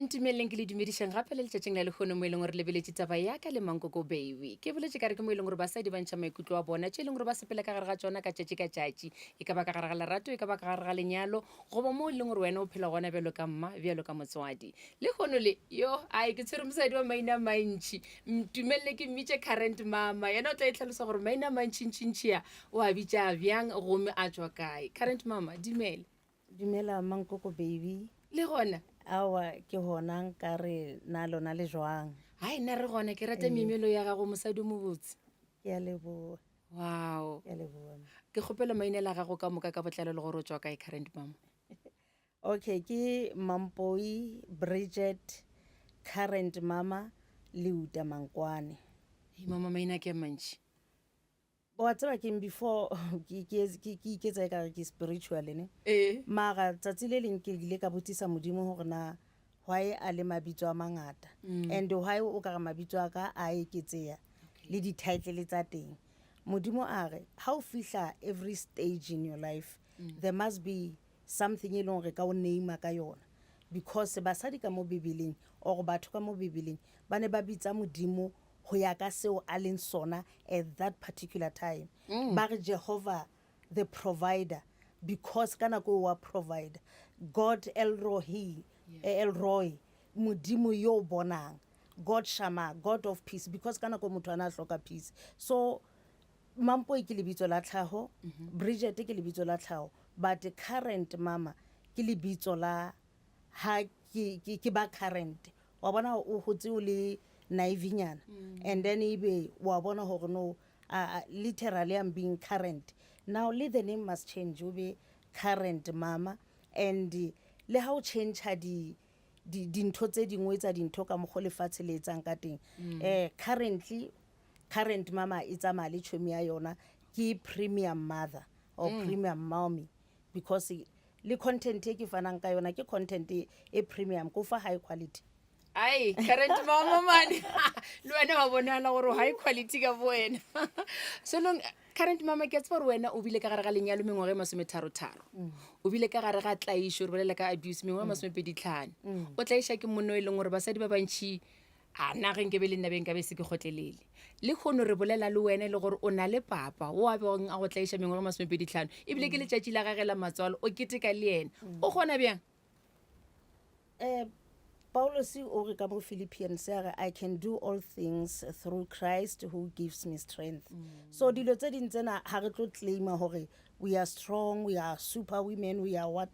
ntumeleng ke le dumedišang gape le letšatšing la lekgono mo e leng gore lebeletše taba yaka le mankoko baby ke boletše ka re ke mo e leng gore basadi ba ntšha maikutlo a bona tše e leng gore ba sepele ka gare ga tsona ka tšatši e ka ba ka gare ga lerato e ka ba ka gare ga lenyalo goba mo e leng gore wena o phela gona bjalo ka mma bjalo ka motswadi le kgono le yo ai ke tshwere mosadi wa maina a mantšhi ntumelele ke mmitše current mama yena o tla e tlhalosa gore maina a mantšhintšhintšhi a o a bitša bjang gomme a tswa kae current mama dumele Dumela mankoko baby. le gona Awa ke hona nka re na lona le jwang. hai nna re gona ke rata memelo ya gago mosadi o mobotse Ke a leboha. wow Ke a leboha. ke kgopela mainela gago ka moka ka botlalo le gore o tswa kae current mama Okay, ke Mampoi Bridget current mama Leuta Mankwane. hey mama maina ke a mantši Wa tseba ke before ke iketsa ka ke spiritual ne. Mara tsatsi le leng ke ile ka botsisa modimo hore na why a le mabitso a mangata and why o ka re mabitso a ka a eketseya le di title tsa teng. Modimo a re ha o fihla every stage in your life there must be something e leng gore ka o name ka yona because basadi ka mo bibeleng or batho ka mo bibeleng ba ne ba bitsa modimo ho ya ka seo a leng sona at that particular time. Ba re Jehovah the provider because kana ko wa provider God Elrohi Elroy modimo yo bonang God Shama God of peace because kana ko motho ana hloka peace. So Mampo ke lebitso la tlhaho Bridget ke lebitso la tlhaho but current mama ke lebitso la ha ke ba current wa bona o hotse o le naivinyana and then ibe wa bona hore no literally I'm being current now the name must change o be current mama and le ha o change ha di ntho tse dingwe tsa dintho ka mogole fatshe le etsang ka teng currently current mama e tsamaya le tšhomi ya yona ke premium mother or premium mommy because le content e ke fanang ka yona ke content e premium ko fa high quality. ai current mama mane le wena wa bonala gore high quality ka bo wena so long current mama ke tseba gore wena o bile ka gare ga lenyalo mengwaga e masometharotharo o bile ka gare ga tlaisho re bolela ka abuse mengwaga e masomepeditlhano o tlaisha ke monno e leng gore basadi ba bantšhi a nna ge nke be le nnabeng ka be se ke kgotlelele le kgono re bolela le wena le gore o na le papa o a beng a go tlaisha mengwaga e masomepeditlhano ebile ke letšatši la gagela matswalo o keteka le ena o kgona bjang Paulus o re ka mo Philippians ya re I can do all things through Christ who gives me strength. So dilo tse ding tsena ha re tlo claima hore we are strong, we are super women, we are what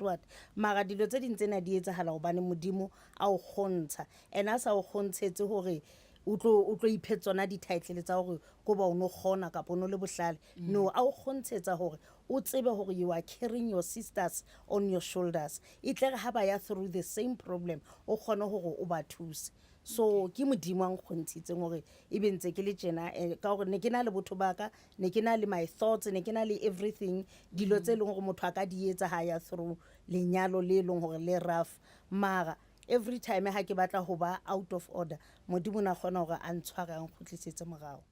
mara dilo tse ding tsena di etsahala hobane modimo a o kgontsha and a sa o kgontshetse hore o tlo iphe di title tsa hore go ba o no gona ka pono le bohlale no a o kgontsetsa hore o tsebe hore you are carrying your sisters on your shoulders itle ha ba ya through the same problem o kgone hore o ba thuse so ke modimo ang kgontshitseng hore e be ntse ke le tjena ka hore ne ke na le botho baka ne ke na le my thoughts ne ke na le everything dilo tse leng gore motho a ka di etsa ha ya through lenyalo le leng hore le rough mara every time ha ke batla ho ba out of order modimo na kgona hore a ntshware ang khutlisetse morao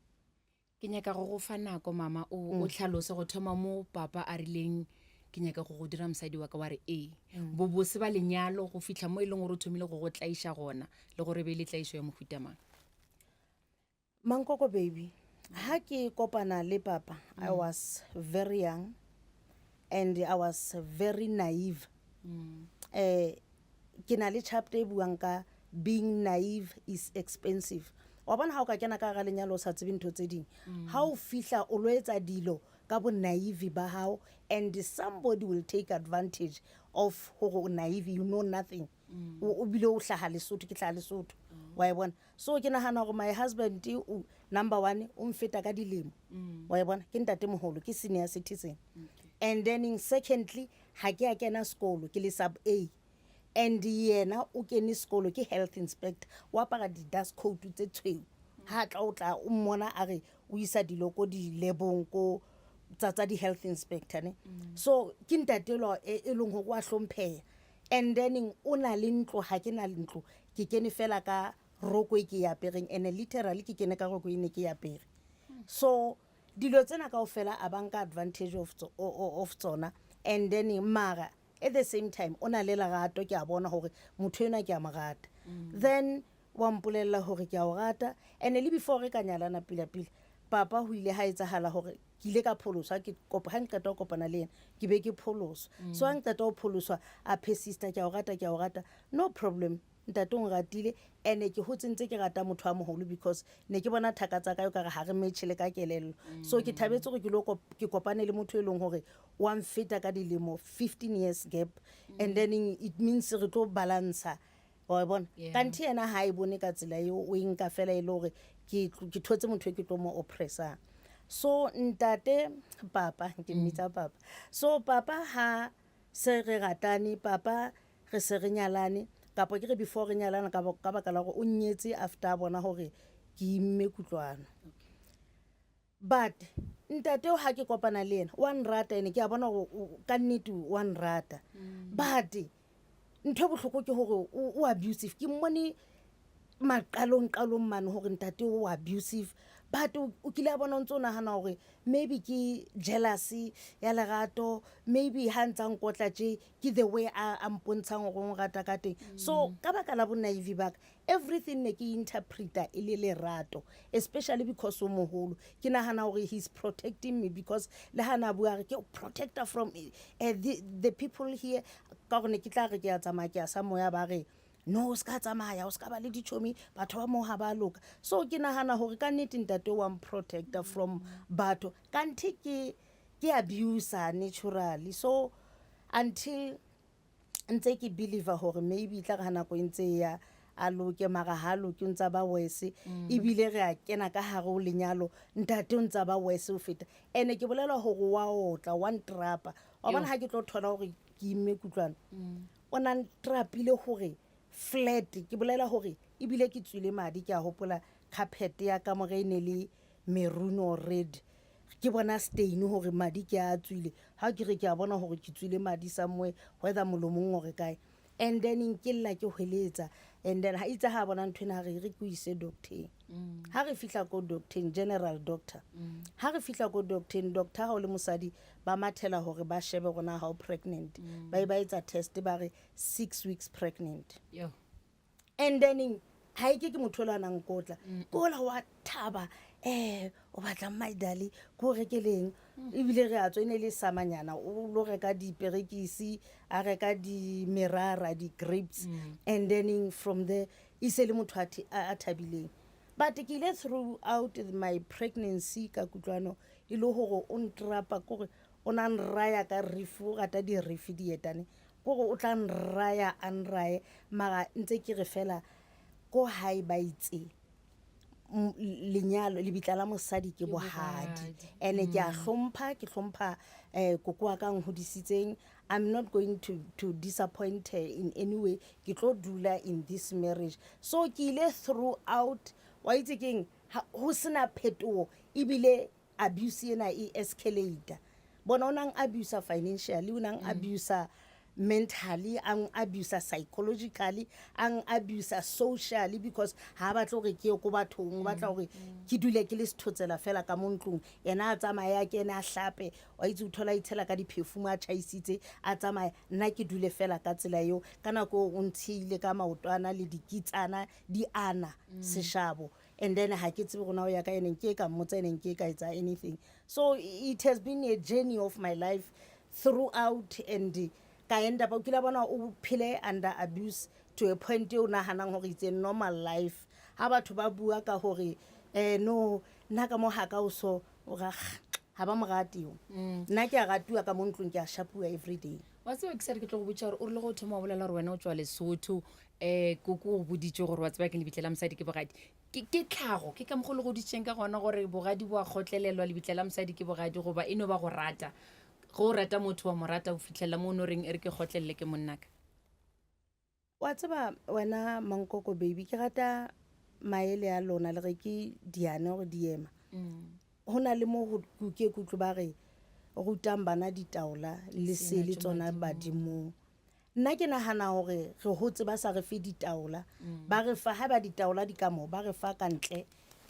ke nyaka go go fa nako mama o tlhalose go thoma mo papa a rileng ke nyaka go go dira mosadi wa ka wa re bo bose ba lenyalo go fihla mo e leng gore o thomile go go tlaisha gona le gore be le tlaiso ya mohuta mang Mankoko baby ha ke kopana le papa I was very young and I was very naive ke na le chapter e buang ka being naive is expensive wa bona ha o ka kena ka ga lenyalo sa tsebe ntho tse ding ha o fihla o lo etsa dilo ka bo naive ba hao and somebody will take advantage of ho naive you know nothing o bile o hlaha lesotho ke hlaha lesotho wa e bona so ke nahana gore my husband number 1 o mfeta ka dilemo wa e bona ke ntate moholo ke senior citizen and then secondly ha ke a kena sekolo ke le sub A and yena o kene sekolo ke health inspector wa para di dust coat tse tshweu ha tla o tla o mmona a re o isa diloko di lebong ko tsa di health inspector ne so ke ntatelo e leng go wa hlompheya and then o na le ntlo ha ke na le ntlo ke kene fela ka roko ke ya pereng and literally ke kene ka roko ine ke ya pere So dilo tsena kaofela a banka advantage of tsona, and then mara at the same time ona le lerato ke a bona hore motho ena ke a mo rata. Then wa mpolella hore ke a o rata, and le before re ka nyalana pila papa ho ile ha etsahala hore ke ile ka pholoswa ke kopa ha nqeta ho kopana le yena ke be ke pholoswa. So ha nqeta ho pholoswa a persista ke a o rata, no problem, ntate o ratile, ene ke hotse ntse ke rata motho a moholo because ne ke bona thaka tsa ka yo ka re ha re metšhele ka kelello. So ke thabetse gore ke kopane le motho e leng hore wa mfeta ka dilemo 15 years gap, and then it means re tlo balansa wa bona kanthi yena ha e bone ka tsela eo o inka fela e le hore ke thotse motho e ke tlo mo oppressa. So ntate papa ke mmitsa papa, so papa ha se re ratane, papa re se re nyalane kapo ke re before re nyalana ka baka la gore o nyetse after bona hore ke imme kutlwana. But ntate o ha ke kopana le yena wa nrata ene ke a bona gore ka nnete wa nrata, but ntho bohloko ke hore o abusive. Ke mmone maqalong mane hore ntate o abusive, but o kile a bona ntse o nahana hore maybe ke jealousy ya lerato, maybe ha ntsa nkotla tje ke the way a mpontshang hore o rata ka teng. So ka baka la bonaive baka everything ne ke interpreta e le lerato, especially because o moholo ke nahana hore he's protecting me, because le hana bua re ke protector from the people here ka gore ne ke tla re ke a tsamaya ke a sa moya ba re no ska tsamaya o ska ba le dichomi batho ba mo ha ba loka. So ke nahana hore ka nnete ntate wa protector from batho kanthi ke abuser naturally. So until ntse ke believer hore maybe tla ga nako ntse ya a loke mara ha loke ntse ba wese ebile re a kena ka hare o lenyalo ntate o ntse ba wese o feta, ene ke bolela hore wa otla one trapa wa bona ha ke tlo thola hore ke imme kutlwana ona trapile hore flat ke bolela hore ebile ke tswile madi ke a hopola carpet ya ka morene le maroon or red, ke bona stain hore madi ke a tswile ha ke re ke a bona hore ke tswile madi somewhere whether molomong hore kae, and then nkella ke hweletsa, and then ha itse ha bona nthwena re ke ise doctor ha re fihla ko doctor general doctor ha re fihla ko doctor ha o le mosadi ba mathela hore ba shebe gona how pregnant ba etsa test ba re 6 weeks pregnant and then ha ke motho la nang kotla kola wa thaba o batla maidali go rekeleng ebile re a tswa ene le samanyana o lo reka di perekisi a reka di merara di grapes and then from there ise le motho a thabileng. But ke ile throughout my pregnancy ka kutlwano e le hore o ntrapa gore o na nraya ka rifu gata di rifi dietane gore o tla nraya anrae mara ntse ke re fela go hae ba itse lenyalo le bitla la mosadi ke bohadi ene ke a hlompha ke hlompha koko wa ka nghodisitseng. I'm not going to disappoint her in any way, ke tlo dula in this marriage. So ke ile throughout wa itse keng ho sena phetoho ebile abuse ena e escalate bona o nang abuse financially, o nang abuse mentally, ang abuse psychologically, ang abuse socially, because ha ba tlo re ke go bathong ba tla gore ke dule ke le sethotsela fela ka montlong ena a tsamaya ke ena a hlape wa itse o thola itshela ka diphefuma a chaisitse a tsamaya nna ke dule fela ka tsela eo kana go o ntshile ka maotwana le dikitsana di ana seshabo, and then ha ke tsebe gona o ya ka ene ke ka mmotsa ene ke ka etsa anything. So it has been a journey of my life throughout, and ka enda ba kila bona o phile under abuse to a point o nahanang hore it's a normal life ha batho ba bua ka hore no nna ka mo ha ka o so ga ba morati o nna ke a ratiwa ka mo ntlong ke a shapua every day. Wa tseba ke sare ke tlo go botsa gore o le go thoma o bolela re wena o tswa Lesotho koko o boditse gore wa tseba ke lebitlela mosadi ke bogadi ke tlhago ke ka mogolo go ditšeng ka gona gore bogadi bo a gotlelelwa lebitlela mosadi ke bogadi goba eno ba go rata go rata motho wa morata o fitlhela mo no reng ke gotlelele ke monnaka. Wa tseba wena Mankoko baby ke rata maele a lona le re ke diane gore diema hona le mo go ke kutlo ba re go rutang bana ditaola le se le tsona badimo. Nna ke nahana hore re hotse ba sa re fe ditaola ba re fa ha ba ditaola di ka mo ba re fa ka ntle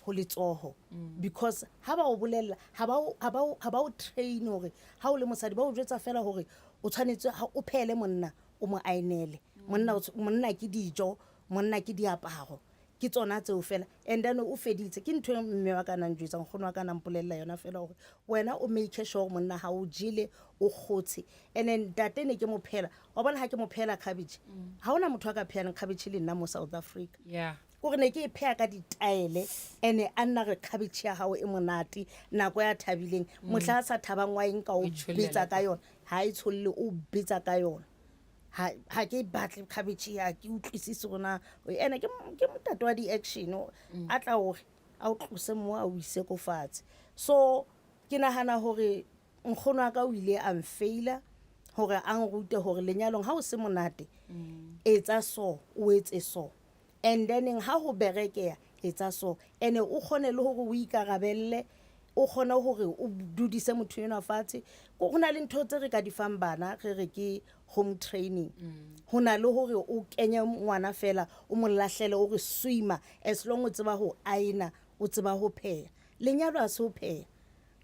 ho letsoho because ha ba o bolella ha ba o train hore ha o le mosadi ba o jwetsa fela hore o tshwanetse o phele monna o mo ainele monna ke dijo monna ke diaparo ke tsona tseo fela and then o feditse ke ntho mme wa kana njwetsa nkgono wa kana mpolella yona fela hore wena o make sure monna ha o jile o khotse and then date ne ke mo phela wa bona ha ke mo phela cabbage ha ona motho a ka phela cabbage le nna mo South Africa ko ne ke pheya ka ditaele ene a nna re cabbage ya hao e monate nako ya thabileng mohla sa thabang wa eng ka o bitsa ka yona ha e tsholle o bitsa ka yona ha ke batle cabbage ya ke utlwisise rona ene ke motato wa di action a tla hore a o tlose mo a o ise ko fatshe so ke nahana hore nkgono wa ka o ile a mfaila hore a nrute hore lenyalong ha o se monate etsa so o etse so and then ha ho berekeya etsa so ene o khone le hore o ikarabelle o khona hore o dudise motho yena fatshe go na le ntho tse re ka di fang bana re ke home training hona le hore o kenye ngwana fela o mo lahlele o re swimmer as long o tseba ho aina o tseba ho pheya lenyalo a se ho pheya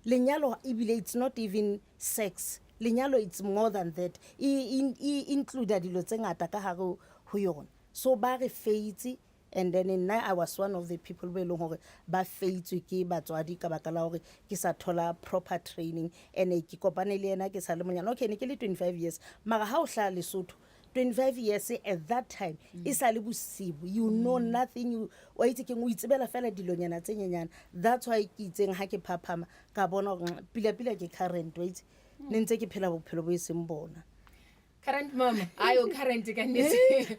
lenyalo ibile it's not even sex lenyalo it's more than that include dilo tse ngata ka hare ho yona so ba re feitsi and then I was one of the people be leng hore ba feitswe ke batswadi ka baka la hore ke sa thola proper training ene ke kopane le yena ke sa le monyana okay ne ke le 25 years mara ha o hla Lesotho 25 years at that time isa le bosibu you know nothing wa itse ke o itsebela fela dilonyana tse nyenyana that's why ke itseng ha ke phaphama ka bona hore pila ke current wait ne ntse ke phela bophelo bo iseng bona current mama ayo current ka nnete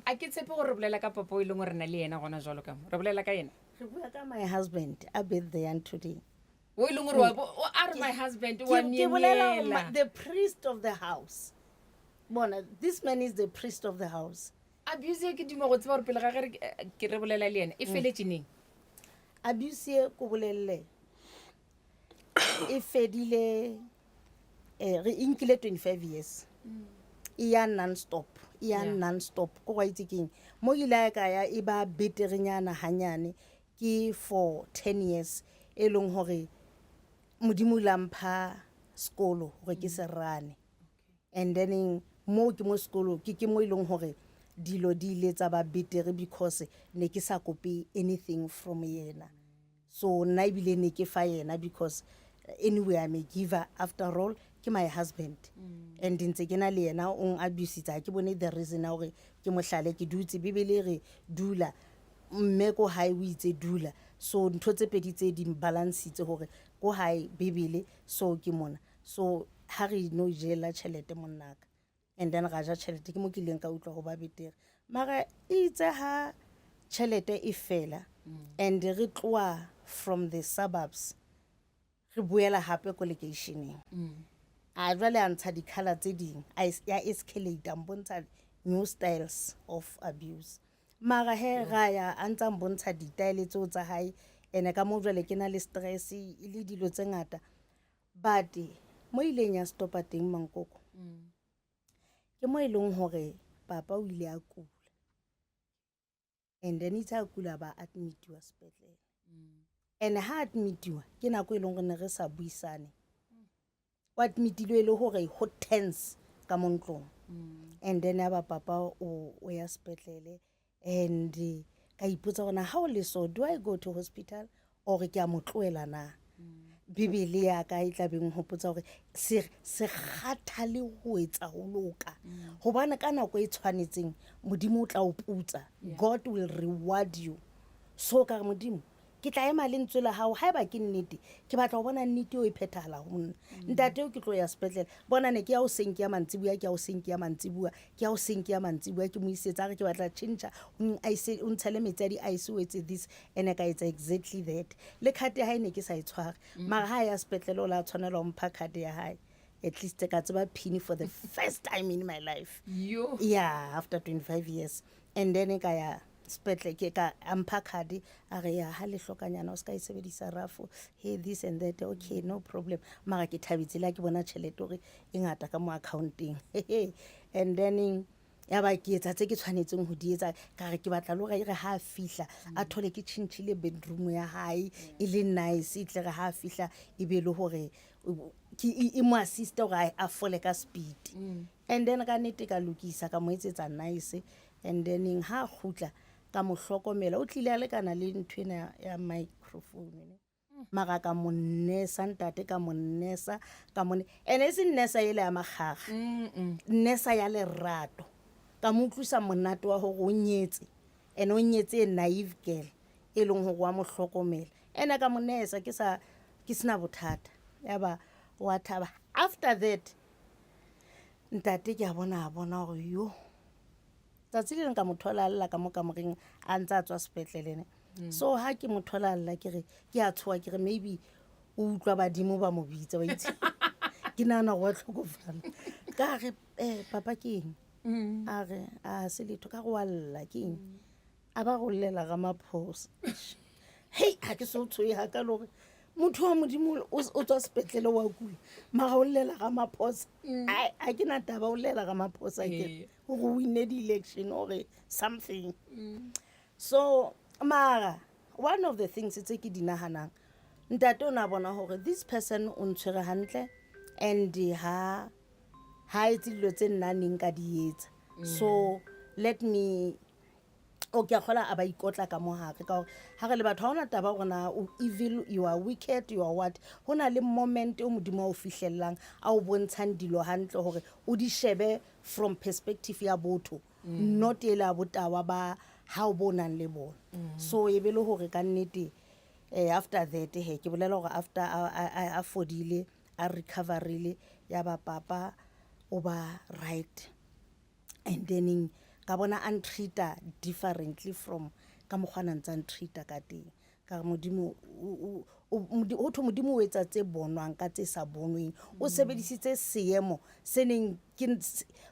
a ke tshepe gore re bolela ka papa o ile ngore na le yena gona jwalo ka re bolela ka yena re bua ka my husband a birthday and today o ile ngore o are my husband wa nyela the priest of the house bona this man is the priest of the house abuse ke dimo go tseba gore pele ga gere ke re bolela le yena e feletse neng abuse ko bolelle e fedile re inkile 25 years iya non-stop ko ga itse keng mo ile ka ya e ba beterenyana hanyane ke for 10 years e leng hore modimo lampha skolo gore ke serane and then mo ke mo skolo ke mo ileng hore dilo di ile tsa ba betere because ne ke sa kope anything from yena so na ibile ne ke fa yena because anyway I'm a giver after all ke my husband and ntse ke na le yena o abusitsa ke bone the reason hore ke mohlale ke dutse bibele re dula mme ko hae o itse dula so ntho tse pedi tse di balance itse hore ko hae bibele so ke mona so ha re no jela chelete monnaka and then ga ja chelete ke mo ke leng ka utlwa go ba betere mara itse ha chelete e fela and re tloa from the suburbs re buela hape ko locationeng a jwale a ntsha di-color tse ding ya escalate mbontsha new styles of abuse mara he ga ya a ntsa mbontsha ditaele tseo tsa hae ene ka mo jwale ke na le stress e le dilo tse ngata but mo ileng ya stopa teng Mankoko ke mo ileng hore papa o ile a kula and then itse a kula ba admitiwa sepetlele and ha admitiwa ke nako e leng gore ne re sa buisane wa admitilwe le hore ho tense ka montlong and then aba papa o ya sepetlele and ka ipotsa gona how le so do I go to hospital or ke a motloela na bibele ya ka e tla beng hopotsa hore se kgathale ho etsa ho loka hobane ka nako e tshwanetseng modimo o tla o putsa God will reward you so ka modimo ke tla ema le ntswela hao ha eba ke nnete ke batla go bona nnete o e phethala ho nna ntate o ke tlo ya sepetlele bona ne ke ya o senki ya mantsibua ke ya o senki ya mantsibua ke ya o senki ya mantsibua ke mo isetsa re ke batla tšhentšha o ntshele metsi a di-ice o etse this ene ka etsa exactly that le khate ha ene ke sa e tshware mara ha ya sepetlele o la tshwanela o mpha khate ya hae at least ka tseba pin for the first time in my life yeah after 25 years and then ka ya spetle ke ka ampa card a re ya ha le hlokanyana o ska e sebedisa rafo hey this and that okay no problem mara ke thabitse la ke bona chelete hore e ngata ka mo accounting and then ya ba ke etsa tse ke tshwanetseng ho di etsa ka re ke batla le gore ha a fihla a thole ke tšhintšhile bedroom ya hae e le nice e tle re ha a fihla e be le gore e mo assiste gore a fole ka speed and then ka nnete ka lokisa ka mo etsetsa nice and then ha a gutla ka mo hlokomela o tlile a lekana le nthwena ya microphone mara ka mo nnesa ntate ka mo nnesa ka mo ene e se nnesa ele ya magaga nnesa ya lerato ka mo utlwisa monate wa gore o nyetse ene o nyetse naive girl e leng gore wa mo hlokomela ene ka mo nnesa ke sena bothata ya ba wa thaba after that ntate ke a bona gore yo tsatsi le nka mo thola alla ka mo kamoreng a ntse a tswa sepetlelene so ha ke mo thola alla ke re ke a tshoa ke re maybe o utlwa badimo ba mo bitsa wa itse ke nana go tlhokofala ka re papa ke eng a re a se letho ka go alla ke eng a ba go llela ga maphosa hey ha ke so tshoe ha ka lore motho wa modimo o tswa sepetlele wa kula mara o llela ga maphosa a ke na taba o llela ga maphosa ke go winne di-election or something so mara one of the things tse ke di nahanang ntate o na bona gore this person o ntshwere hantle and ha etse dilo tse nna neng ka di etsa so let me o ke a kgola a ba ikotla ka mo hare ka gore ha re le batho ha ona taba gona o evil you are wicked you are what hona le moment o modimo o fihlellang a o bontshang dilo hantle gore o di shebe from perspective ya botho not ele a botawa ba ha o bonang le bona so e be le gore ka nnete after that he ke bolela gore after a fodile a recoverile ya ba papa o ba right and then ka bona a treata differently from ka mogwana ntse a treata ka teng ka modimo o thwe modimo o etsa tse bonwang ka tse sa bonweng o sebedisitse seemo se neng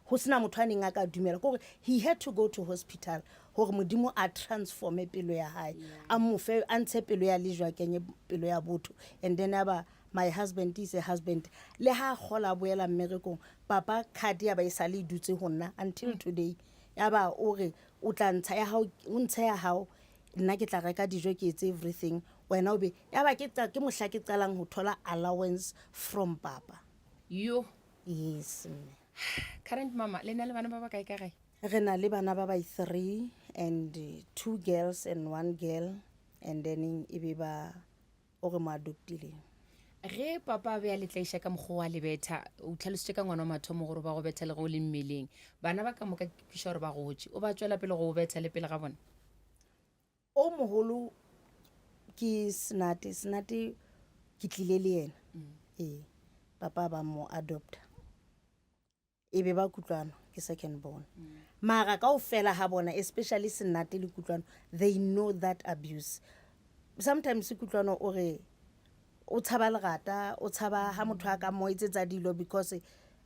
ho sena motho a neng a ka dumela gore he had to go to hospital gore modimo a transforme pelo ya hae a mofe a ntshe pelo ya lejwa kenye pelo ya botho and then aba my husband is a husband le ha gola boela mmerekong papa khadi ya ba isa le dutse ho nna until today ya ba o re o tla ntsha ya hao o ntsha ya hao nna ke tla reka dijo ke etse everything wena o be ya ba ke mohla ke qalang ho thola allowance from papa yo yes current mama le na le bana ba ba kae ka gae re na le bana ba 3 and 2 girls and 1 girl and then e be ba o re mo adoptile ge papa be a letlaisha ka mokgwa wa lebetha o tlhalositse ka ngwana wa mathomo gore ba go betha le go le mmeleng bana ba ka moka kwisha gore ba gotse o ba tswela pele go betha le pele ga bona o moholo ke snate ke tlile le yena papa ba mo adopta e be ba kutlwana ke second born mara ka o fela ha bona especially snate le kutlwana they know that abuse sometimes kutlwana o re o tshaba lerata o tshaba ha motho a ka mo etsetsa dilo because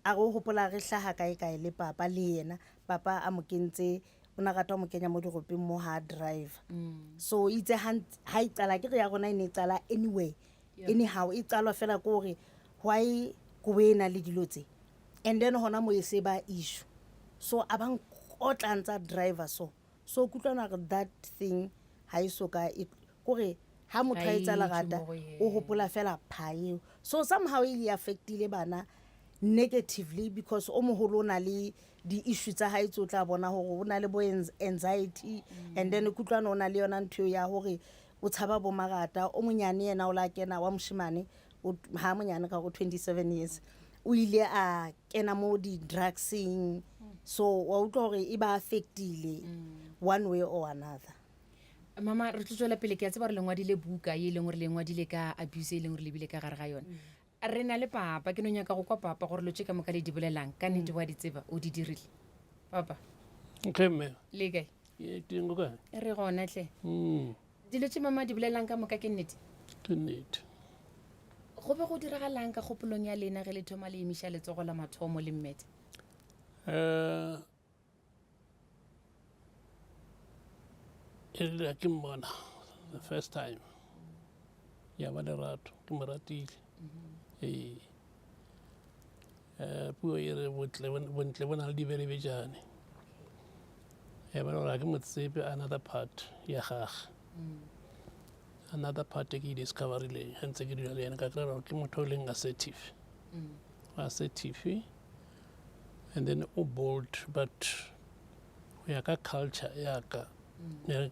a go hopola re hlaha kae le papa le yena papa a mo kentse o na rata mo kenya mo diropeng mo hard drive so itse ha itsala ke re ya gona ine itsala anyway anyhow itsalo fela ko re why go wena le dilo tse and then hona mo ese ba issue so abang otlantsa driver so kutlwana re that thing ha isoka ko re ha motho a etsa lerata o hopola fela phae so somehow it affectile bana negatively because o moholo na le di issues tsa hae tso tla bona gore o na le bo anxiety and then kutlwana o na le yona ntho ya gore o tshaba bo marata o monyane yena o la kena wa moshimane ha monyane ka go 27 years o ile a kena mo di drugsing so wa utlwa gore e ba affectile one way or another mama re tlotswela pele ke a tseba re lengwadile buka ye leng gore le ngwadile ka abuse e leng gore le bile ka gare ga yona re na le papa ke no nyaka go kwa papa gore lo tsheka moka le di bolelang ka nnete wa di tseba o di dirile papa okay me le kae ye tingo ka re gona tle dilo tse mama di bolelang ka moka ke nnete ke nnete go be go diragalang ka kgopolong ya lena ge le thoma le emisha letsogo la mathomo le mmete ke mmona the first time ya ba lerato ke mo ratile puo e re bontle bona le dibelebetšane ya ba gore ga ke mo tsebe another part ya gage another part e ke e discoverileng ga ntse ke dula le ena ka kry-a gore ke motho o leng assertive and then o bold but go ya ka culture yaka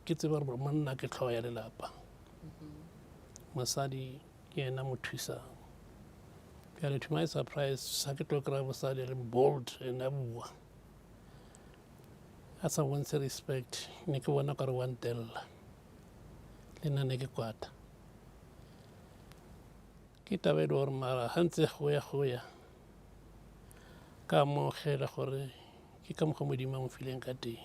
ke tseba gore monna ke tlhogo ya lelapa mosadi ke ena mo thusang bjale to my surprise sa ke tlo kry-a mosadi le bold and a bua a sa bontshe respect ne ke bona kare wa ntelela le nna ne ke kwata ke taba e le gore mara ga ntse go ya ka amogela gore ke ka mokgwa modimo a mo fileng ka teng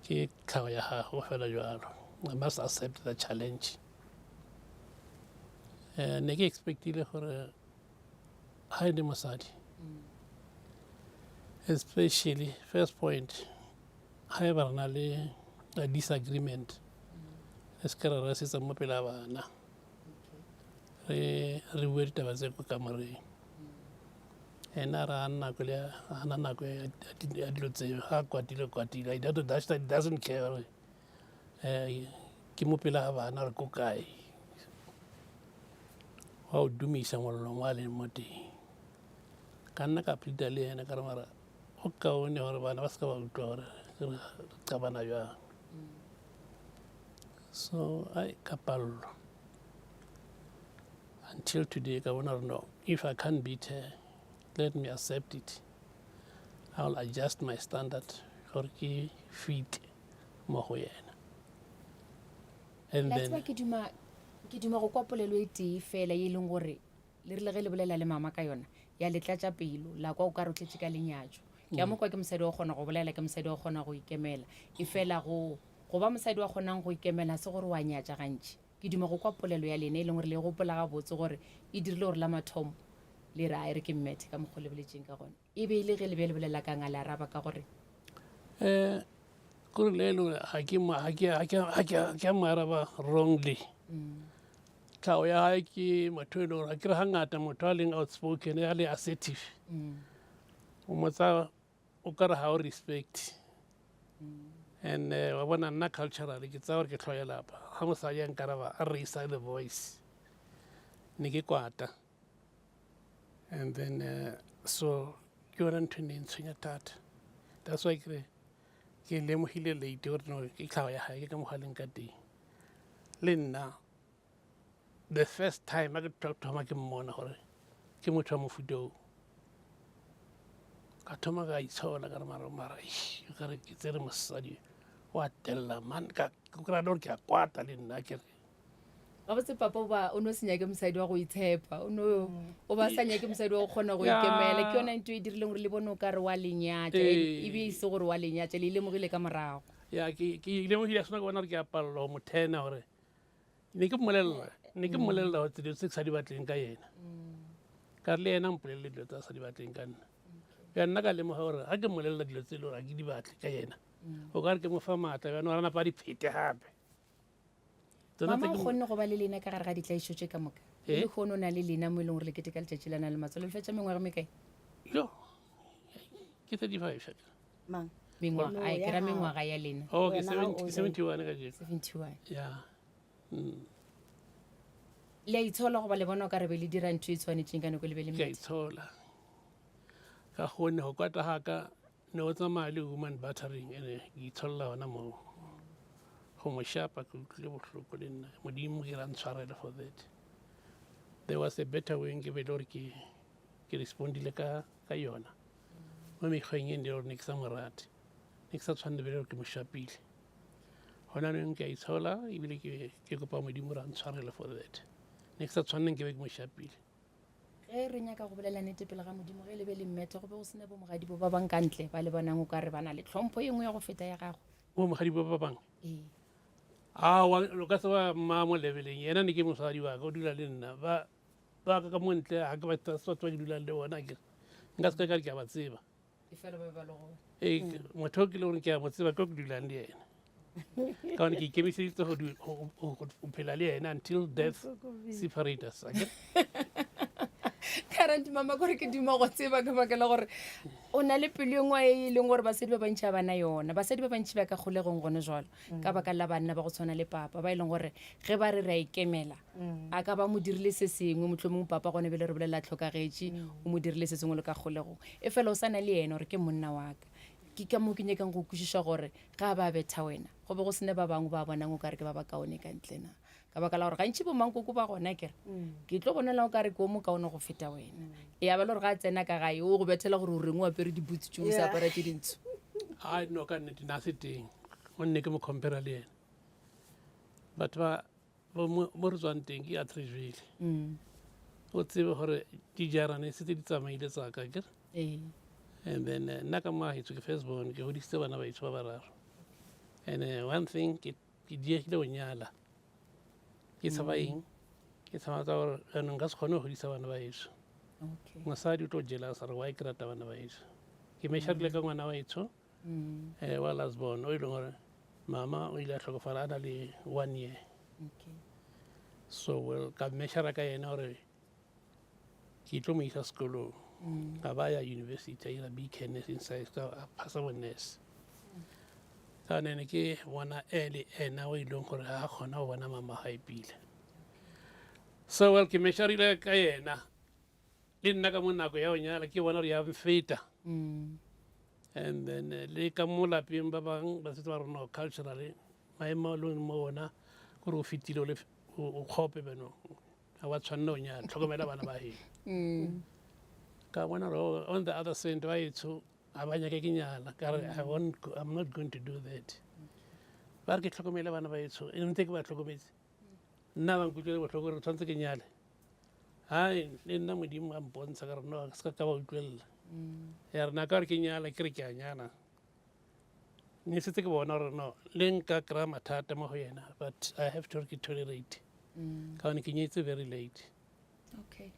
ke tlhago ya gago fela jalo I must accept the challenge ne ke expectile gore ga e le mosadi especially first point ga e ba re na le a disagreement re se ke re resetsa mo pele a bana re bue ditaba tse ko kamoreng ena ra nako le ana nako ya dilo tseo ga kwatile it doesn't care ke mo pele ga bana re ko kae wa o dumisa mollo mo a leng mo teng ka nna ka plea le ena ka re mara go kaone gore bana ba se ka ba utlwa gore re qabana jang so ka pallo until today ka bona gore no if I can't beat her let me accept it I'll adjust my standard gore ke fit mo go yena and then ke duma go kwa polelo e tee fela e leng gore le rile ge le bolela le mama ka yona ya letlatša pelo la kwa o ka re o tletse ka lenyatšo ke a mo kwa ke mosadi wa kgona go bolela ke mosadi wa kgona go ikemela e fela go ba mosadi wa kgonang go ikemela se gore wa nyatša gantši ke duma go kwa polelo ya lena e leng gore le gopola ga botse gore e dirile gore la mathomo le re a e re ke mmete ka mokgwa le boletseng ka gona e be ile ge le be le bolela ka ngale araba ka gore kore le eno ga ke a moaraba wrongly tlhago ya gae ke motho e le gore ga kere ga ngata motho a leng outspoken a le assertive o motsa o ka re ga o respect and wa bona nna culturally ke tsa gore ke tlhoya lapa ga mosadi a nkaraba a raisa the voice ne ke kwata and then so ke yona ntho e ne ntshwenya thata that's why ke lemogile late gore no ke tlhago ya gae ke ka mogaleng ka teng le nna the first time a ke thoma ke mmona gore ke motho wa mofuta o ka thoma ka itshola ka re mara kare ke tsere mosadi wa telela man ka kry-a le gore ke a kwata le nna kere ga botse papa ba o no se nyake mosadi wa go itshepa o ba sa nyake mosadi wa go kgona go ikemela ke yona ntho e dirileng gore le bone o ka re wa lenyatša e be e se gore wa lenyatša le ilemogile ka morago ya ke ilemogile a sona ke bona gore ke a palelwa go mothena gore ne ke mmolelela gore dilo tse ke sa di batleng ka yena ka re le yena mpolelele dilo tse a sa di batleng ka nna ya nna ka lemoga gore ga ke mmolelela dilo tse e le gore ga ke di batle ka yena o ka re ke mo fa maatla bjana ora napa di phete gape mama o kgonne go ba le lena ka gare ga ditlaišo tše ka moka le kgone o na le lena mo e leng gore le keteka letšatši la na le matsolo le fetša mengwaga mekae yo ke 35 mang mengwaga a kera mengwaga ya lena ke 71 ka jeko 71 ya le a itshola go ba le bona o ka re be le dira ntho e tshwanetseng ka nako le be le ke a itshola ka gonne go kwata ga ka ne o tsamaya le woman battering ene ke itsholela gona moo go mo shapa ke utlwile bohloko le nna modimo ke ra ntshwarele for that there was a better way nke be le gore ke respondile ka yona mo mekgweng e nde gore ne ke sa morate ne ke sa tshwanne bele gore ke mo shapile gona neng ke a itshola ebile ke kopa modimo ra ntshwarele for that ne ke sa tshwanneng ke be ke mo shapile ge re nyaka go bolela nnete pele ga modimo ge le be le mmete go be go sena bo mogadi bo ba bang ka ntle ba le bonang o ka re bana le tlhompho e nngwe ya go feta ya gago bo mogadi bo ba bang o ka se ba mma mo leveleng yena ne ke mosadi wa ka o dula le nna ba ka mo ntle ga ke batho ba ke dulang le bona ke nka se ka re ke a ba tseba motho o ke le gore ke a mo tseba ko ke dulang le yena ka gone ke ikemiseditse go phela le yena until death separate us ka current mama gore ke duma go tseba ka baka la gore o na le pelo engwe e leng gore basadi ba bantšhi ba bana yona basadi ba bantšhi ba ka kgolegong gone jalo ka baka la banna ba go tshwana le papa ba e leng gore ge ba re ra ikemela a ka ba mo dirile se sengwe mohlomong papa gone bele re bolela tlhokagetše o mo dirile se sengwe le ka kgolegong e fela o sa na le ena gore ke monna wa ka ke ka mo ke nyakang go kwešiša gore ga ba betha wena go be go sene ba bangwe ba bonang o ka re ke ba ba kaone ka ntle na ka baka la gore gantši bo mankoko ba gona kere ke tlo bonela o ka re ke o mo kaone go feta wena ya ba le gore ga a tsena ka gae o go bethela gore o reng o apere diboots tse o sa apara tše dintsho a no ka nnete na se teng o nne ke mo compara le ena batho ba mo re tswang teng ke Atteridgeville o tsebe gore dijarane se tse di tsamaile tsaka kere and then nna ka mo gaetsho ke firstborn ke godisitse bana baetsho ba bararo and one thing ke diegile go nyala ke tshaba eng ke tshaba ka gore anong ka se kgone go godisa bana baetsho mosadi o tlo jela sa re wa ke rata bana baetsho ke mesharile ka ngwana waetsho wa lasbon o e leng gore mama o ile a tlhokofala a na le 1 year so well ka meshara ka yena gore ke tlo mo isa sekolong ka ba ya university a ira bcns in science ka a phasa bo nurse ka nene ke bona ele ena o e leng gore ga a kgona go bona mama ga ipile so well ke mesharile ka yena le nna ka mo nako ya go nyala ke bona gore ya mfeta and then le ka mo lapeng ba bang ba setse ba rona culturally maemo lo mo bona gore o fetile o kgope beno a wa tshwanela o nyala tlhokomela bana ba heno ka bona gore on the other side ba etsho a ba nyake ke nyala ka re I'm not going to do that ba re ke tlhokomele bana ba etsho e ntse ke ba tlhokometse nna ba nkutlwele botlhoko re tshwanetse ke nyale hai le nna modimo a mpontsha ka re no se ka ba utlwelela ya re na ka re ke nyala ke re ke a nyala ne setse ke bona gore no le nka kry-a mathata mo go yena but I have to tolerate ka one ke nyetse very late okay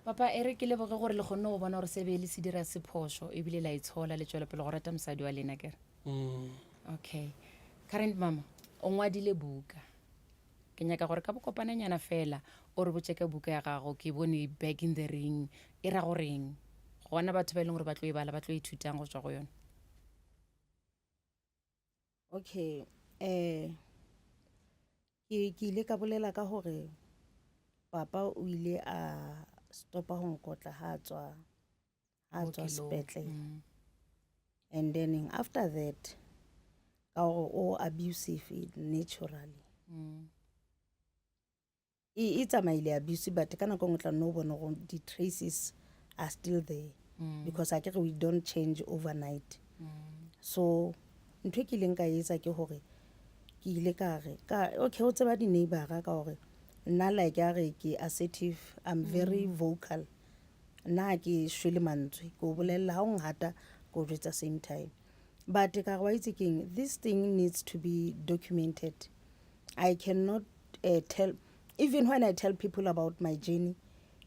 papa e re ke leboge gore le kgonne go bona gore se be le se dira sephoso ebile la itshola le tswela pele go rata mosadi wa lena kere okay current mama o ngwadile buka ke nyaka gore ka bokopananyana fela o re botse ka buka ya gago ke bone back in the ring e ra goreng gona batho ba e leng gore ba tlo e bala ba tlo ithutang go tswa go yona okay ke ile ka bolela ka gore papa o ile a stopa go nkotla ha tswa sepetlele and then after that ka gore o abusive naturally e tsamaile abuse but ka nako ngwe tla no bona go the traces are still there because I we don't change overnight so ntwe ke leng ka etsa ke gore ke ile ka re okay o tseba di neighbor ka gore nna like ya re ke assertive I'm very vocal nna ke shwele mantswe go bolela ha o ngata go at the same time but ka wa itse keng this thing needs to be documented I cannot tell even when I tell people about my journey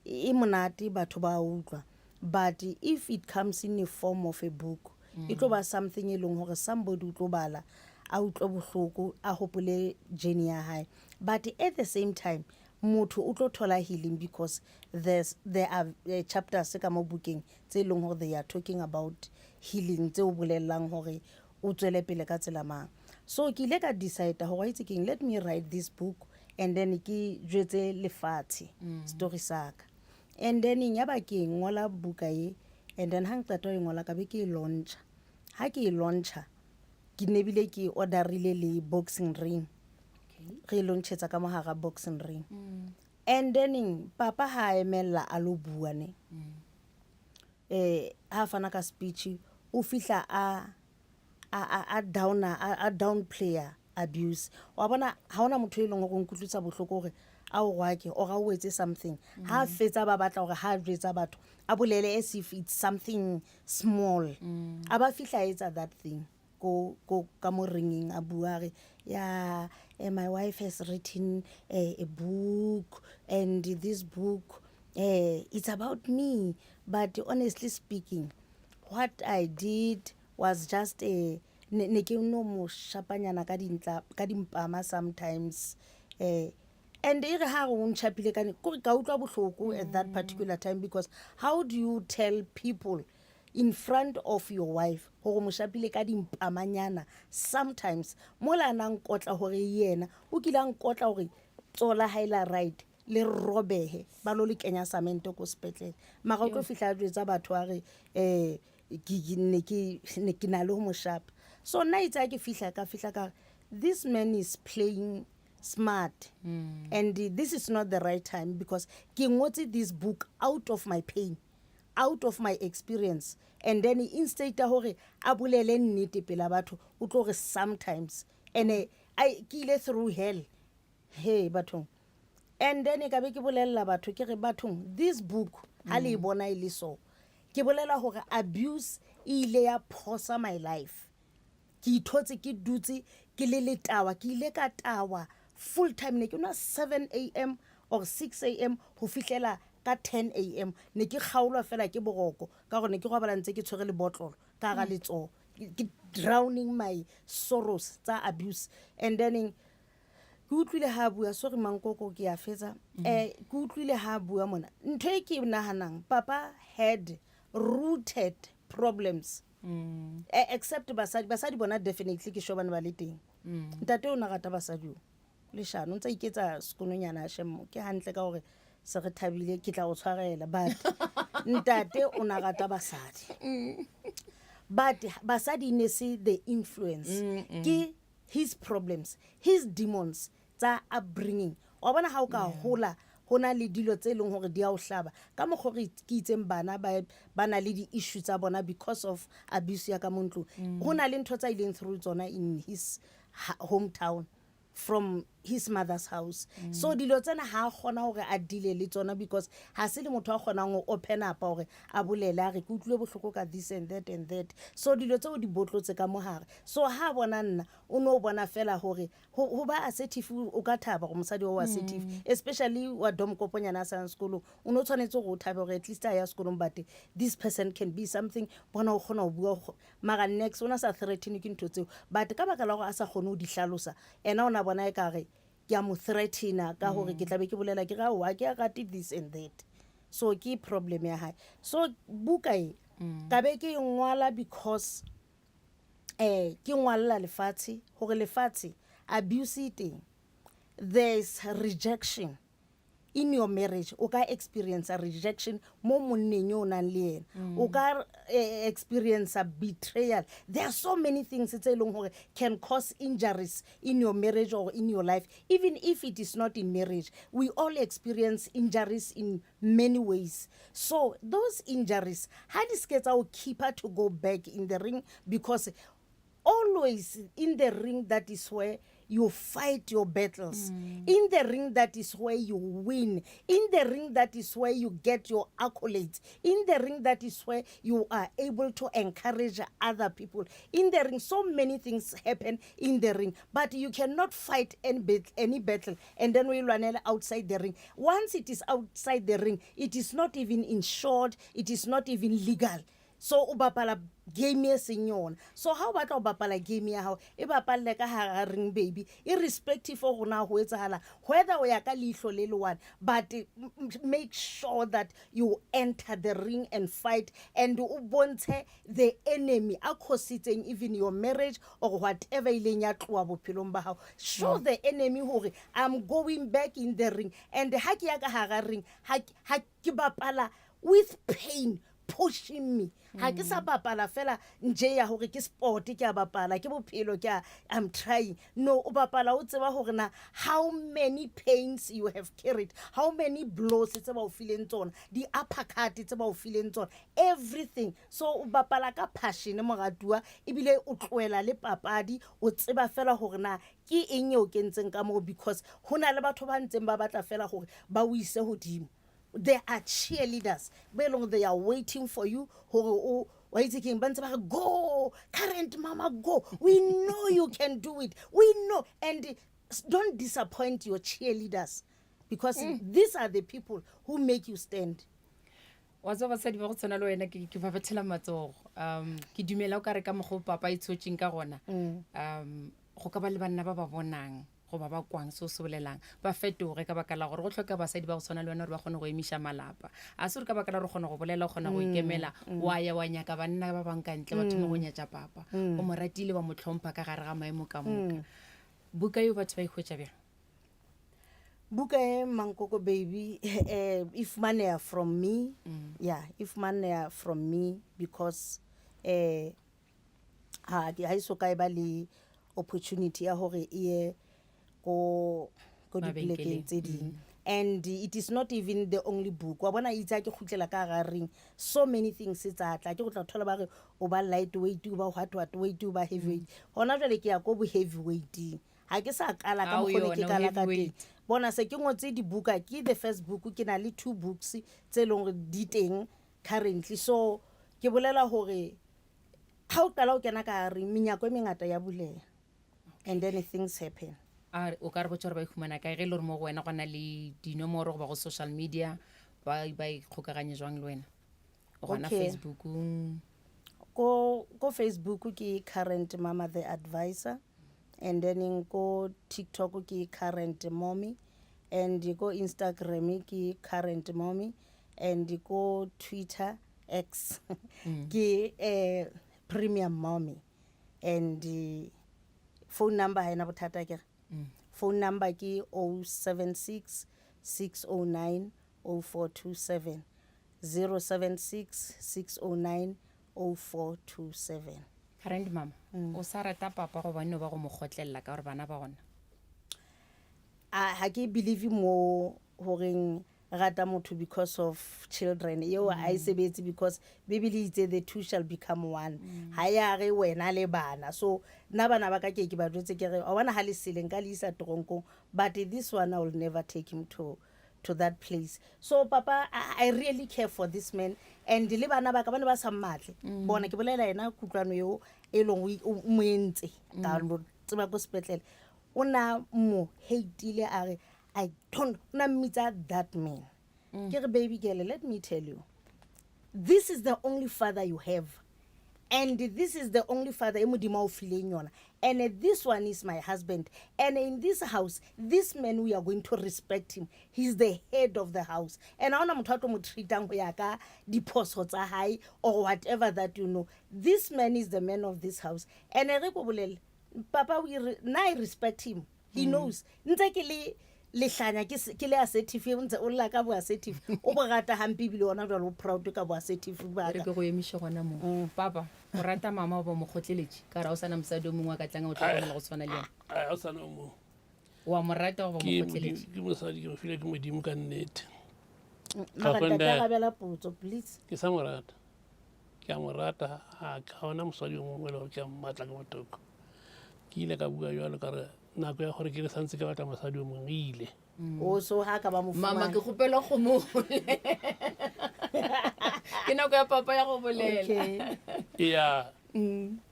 e monate batho ba utlwa but if it comes in a form of a book it tlo ba something e leng hore somebody utlo bala a utlo bohloko a hopole journey ya hae but at the same time motho utlo thola healing because there are chapters ka mo bookeng tse leng hore they are talking about healing tse o bolelang hore o tswele pele ka tsela mang so ke ile ka decide hore itse keng let me write this book and then ke jwetse lefatshe story saka and then nya ba ke ngola buka e and then hang qeta e ngola ka be ke launch ha ke launcha ke nebile ke orderile le boxing ring re launchetsa ka mogara boxing ring and then papa ha emela a lo bua ne ha fana ka speech o fihla a down player abuse wa bona ha ona motho e leng go nkutlutsa bohloko gore a o gwa ke o ga o etse something ha fetsa ba batla gore ha jwetsa batho a bolele as if it's something small a ba fihla etsa that thing go ka mo ringing a bua re yeah my wife has written a book and this book it's about me but honestly speaking what I did was just ne ke no mo shapanyana ka dimpama sometimes and e re ha go ntšhapile kane kore ka utlwa bohloko at that particular time, because how do you tell people in front of your wife gore mošapile ka dimpamanyana? Sometimes mola a nang kotla gore yena o kile a nkotla gore tsola haela right le robehe ba lo le kenya samento ko sepetlele, mara o tlo fihla a jwetsa batho a re ne ke na le ho moshapa. So nna itse ke fihla ka this man is playing smart, and this is not the right time, because ke ngotse this book out of my pain, out of my experience, and then instead hore a bolele nnete pela batho o tlo re sometimes, and I kile through hell hey bathong, and then ka be ke bolella batho ke re bathong, this book ha le bona ile so ke bolela hore abuse ile ya phosa my life, ke ithotse ke dutse ke le tawa, ke ile ka tawa full time, ne ke nwa 7 a.m. or 6 a.m. ho fihlela ka 10 a.m. ne ke kgaolwa fela ke boroko ka gore ne ke robala ntse ke tshwere le botlolo ka ga letso, ke drowning my sorrows tsa abuse. And then ke utlwile ha bua, sorry mankoko ke a fetsa, ke utlwile ha bua mona ntho e ke nahanang papa had rooted problems, except basadi bona definitely ke shobane ba le teng. Ntate o na rata basadi o le shano ntse iketsa sekononyana a shemo ke hantle ka gore se re thabile ke tla o tshwarela, but ntate o na rata basadi, but basadi ne se the influence ke his problems, his demons tsa upbringing. Wa bona ha o ka hola hona le dilo tse leng hore di a o hlaba ka mokgo re ke itseng bana ba na le di issues tsa bona because of abuse ya ka montlo. Hona le ntho tsa ileng through tsona in his hometown from his mother's house. So dilo tsena ha gona hore a dile le tsona, because ha se le motho a gona go open up hore a bolele a re ke utlwe bohloko ka this and that and that. So dilo tseo di botlotse ka mohare, so ha bona nna o no bona fela hore ho ba assertive o ka thaba go mosadi o assertive, especially wa dom koponyana sa sekolo o no tshwanetse go thaba hore at least a ya sekolong, but this person can be something bona o gona o bua mara next ona sa threatening ke ntho tseo, but ka baka la go a sa gone o di hlalosa ena ona bona e ka re ke a mo threatener ka hore ke tlabe ke bolela ke ga wa ke a rate this and that. So ke problem ya hae. So buka e ka be ke ngwala because ke ngwalla lefatshe hore lefatshe abuse teng, there's rejection in your marriage. O ka experience a rejection mo monneng yo nang le ena, o ka experience a betrayal. There are so many things tse leng hore can cause injuries in your marriage or in your life. Even if it is not in marriage, we all experience injuries in many ways. So those injuries, how this gets our keeper to go back in the ring, because always in the ring that is where you fight your battles. In the ring that is where you win. In the ring that is where you get your accolades. In the ring that is where you are able to encourage other people. In the ring, so many things happen in the ring, but you cannot fight any battle and then we run outside the ring. Once it is outside the ring, it is not even insured, it is not even legal. So o bapala game ya senyona. So how batla o bapala game ya hao e bapalle ka hara ring baby, irrespective of rona ho etsahala whether o ya ka lihlo le le one, but make sure that you enter the ring and fight, and o bontshe the enemy a cositseng even your marriage or whatever ileng ya tloa bophelong ba hao. Show the enemy hore I'm going back in the ring, and ha ke ya ka hara ring ha ke bapala with pain pushing me. Ha ke sa bapala fela nje ya hore ke sport ke a bapala ke bophelo ke I'm trying. No, o bapala o tseba hore na how many pains you have carried, how many blows tse ba o fileng tsona, di uppercut tse ba o fileng tsona, everything. So o bapala ka passion moratua ebile o tloela le papadi o tseba fela hore na ke eng e o kentseng ka mo, because hona le batho ba ntseng ba batla fela hore ba o ise hodimo. There are cheerleaders belong, they are waiting for you. Go current mama, go, we know you can do it, we know. And don't disappoint your cheerleaders, because these are the people who make you stand. Wazo basadi ba go tsena le wena ke ba bethela matsogo ke dumela o ka re ka mogo papa e tshotšeng ka gona go ka ba le banna ba ba bonang go ba ba kwang se o se bolelang ba fetoge ka baka la gore go tlhoka basadi ba go tshwana le wena gore ba kgone go emiša malapa a se gore ka baka la gore o kgona go bolela o kgona go ikemela wa ya wa nyaka banna ba bang kantle ba thoma go nyatša papa o mo ratile wa mo tlhompha ka gare ga maemo ka moka buka yo batho ba ikgwetša bjang buka e Mankoko baby if money from me if money from me because ha iso ka e ba le opportunity ya hore e go dipolekeng tse ding and it is not even the only book wa bona itse ke khutlela ka gareng so many things tsa tla ke go tla thola ba re o ba lightweight o ba hot weight o ba heavyweight hona jwale ke ya go bo heavyweight ha ke sa kala ka mogone ke kala ka teng bona se ke ngotse dibuka ke the first book ke na le 2 books tse leng di teng currently so ke bolela hore ha o kala o kena ka re menyako e mengata ya bulela and then things happen o ka re botsa gore ba ikhumana kae ge le gore mo go wena go na le dinomoro go ba go social media ba ikgokaganye jwang le wena o gona facebookong ko Facebook ke current mama the advisor and then ko TikTok ke current mommy and ko Instagram ke current mommy and ko Twitter X ke premium mommy and phone number ha ena bothata ke phone number ke 076 609 0427 076 609 0427 current mama o sa rata papa go bane ba go mo khotlelela ka gore bana ba gona ha ke believe mo horeng rata motho because of children yo I sebetse because Bible itse the two shall become one ha ya re wena le bana so na bana ba ka ke ba jwetse ke re a bona ha le seleng ka le isa tronko but this one I will never take him to that place so papa I really care for this man and le bana ba ka bana ba sa matle bona ke bolela ena kutlwano yo e leng o moentse ka lo tseba go spetlele ona mo hateile a re I don't namita that man. Baby girl, let me tell you. This is the only father you have. And this is the only father and this one is my husband. And in this house, this man we are going to respect him. He's the head of the house. And I want to treat deposits high or whatever that you know. This man is the man of this house. And Papa, I respect him. He knows. Le hlanya ke le assertive ntse o lla ka bo assertive o bo rata hampi bile ona jwa lo proud ka bo assertive ba re ke go emisha gona mo papa o rata mama ba mo khotleletše ka ra o sana mosadi o mongwe ka tlanga o tlhokomela go tshwana le yena a sana mo wa mo rata go mo khotleletše ke mosadi ke mo file ke modimo ka nnete ga ka bela potso please ke sa morata ke a morata ha ka ona mosadi o mongwe le ke a matla ka motoko ke ile ka bua jalo ka re nako ya gore ke le santse ke batla mosadi o mongwe ile o so ha ka ba mo mama ke gopela go mo ke nako ya papa ya go bolela ya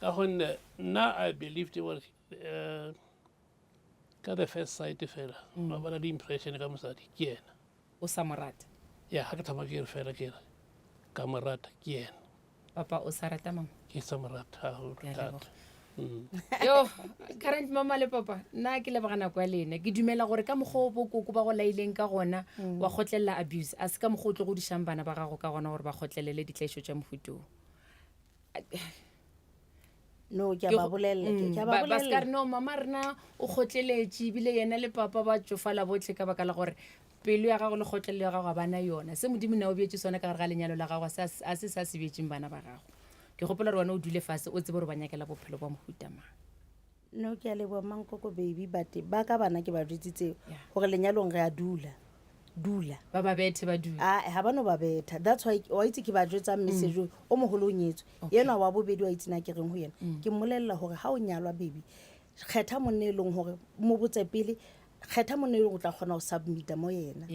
ka gonne nna I believed it was ka the first sight fela ba bana di impression ka mosadi ke yena o sa morata ya ha ke thama ke re fela ke re ka morata ke yena papa o sa rata mama ke sa morata ha ho thata yo current mama le papa nna ke lebagana kwa lena ke dumela gore ka mogo bokoko ba go laileng ka gona wa khotlelela abuse a se ka mogo tle go dishang bana ba gago ka gona gore ba khotlelele ditlaisho tša mofuto no ke ba bolella ba ska re no mama rena o khotleletše bile yena le papa ba tsofala botlhe ka baka la gore pelo ya gago le khotlelelo ya gago bana yona se modimo na o beetse sona ka gare ga lenyalo la gago a se sa se beetseng bana ba gago ke gopola re wena o dule fase o tsebe gore ba nyakela bophelo ba mohuta mang no ke a leboa Mankoko baby but ba ka bana ke ba jwetsitse gore lenyalong re a dula ba ba bethe ba dula ha bano ba betha that's why wa itse ke ba jwetsa message o mogolo o nyetswe yena wa bobedi wa itsena ke reng ho yena ke mmolella hore ha o nyalwa baby kgetha monne e leng hore mo botse pele kgetha monne e leng o tla kgona go submita mo yena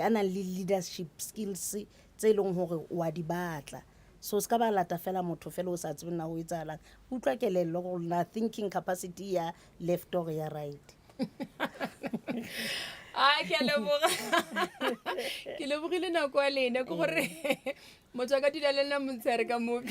ana le leadership skills tse leng hore wa di batla so ska ba lata fela motho fela o sa tsebe na ho etsalang utlwa kelello go na thinking capacity ya left or ya right ke leboga ke ke lebogile nako ya lena ke gore motho a ka dula le nna montshare ka moka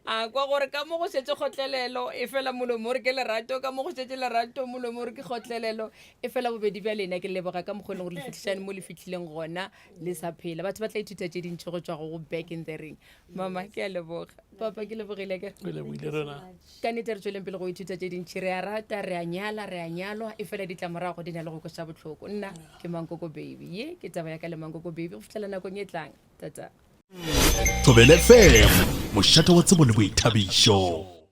a kwa gore ka mo go setse kgotlelelo e fela molomo re ke lerato ka mo go setse lerato molomo re ke kgotlelelo e fela bobedi bja lena ke leboga ka mokgone gore le fitlhišane mo le fitlhileng gona le sa phela batho ba tla ithuta tše dintšhi go tswa go back in the ring mama ke a leboga papa ke lebogile ka ka nnete re tsweleng pele go ithuta tše dintšhi re a rata re a nyala re a nyalwa e fela ditlamorago di na le go koša botlhoko nna ke Mankoko Baby ye ke taba ya ka le Mankoko Baby go fitlhela nakong e tlang tata Thobela FM mošate wa tsebo le boithabišo.